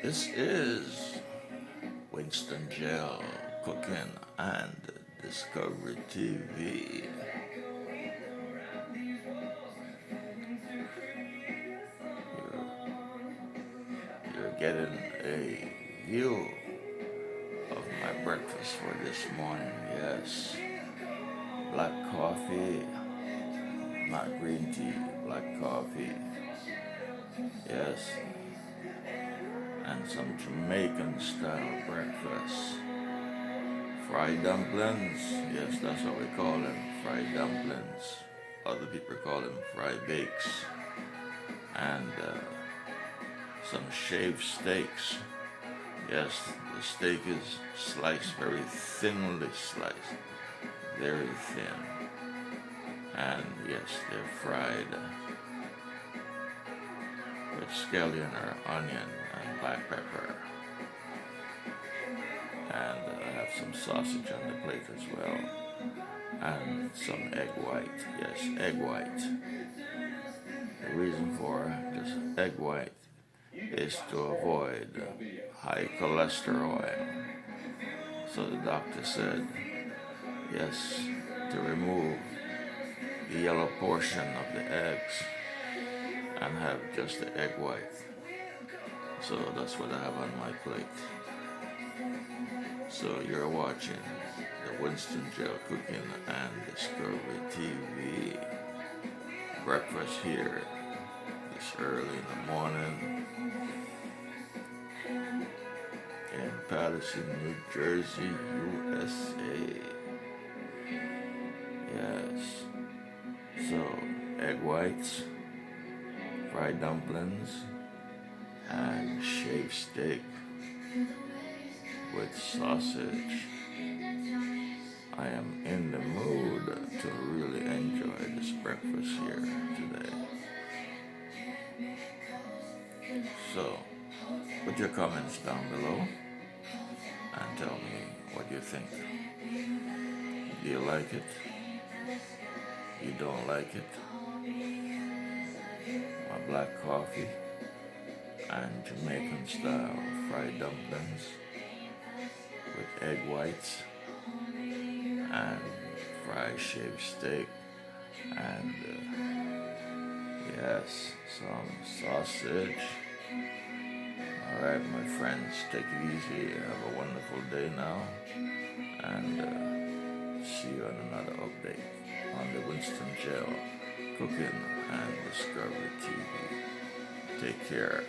This is Winston Gel Cooking and Discovery TV. You're getting a view of my breakfast for this morning. Yes, black coffee, not green tea, black coffee. Yes, and some Jamaican style breakfast. Fried dumplings, yes, that's what we call them, fried dumplings. Other people call them fried bakes. And some shaved steaks. Yes, the steak is sliced very thinly sliced, very thin. And yes, they're fried with scallion or onion and black pepper. And I have some sausage on the plate as well. And some egg white. Yes, egg white. The reason for this egg white is to avoid high cholesterol. So the doctor said, yes, to remove the yellow portion of the eggs and have just the egg white. So that's what I have on my plate. So you're watching the Winston Gel Cooking and Discovery TV. Breakfast here this early in the morning in Paterson, New Jersey, USA. Yes. So, egg whites, fried dumplings, and shaved steak with sausage. I am in the mood to really enjoy this breakfast here today. So, put your comments down below and tell me what you think. Do you like it? You don't like it? My black coffee and Jamaican style fried dumplings with egg whites and fried shaved steak and yes, some sausage. Alright, my friends, take it easy. Have a wonderful day now. And see you on another update on the Winston Gel Cooking and Discovery TV. Take care.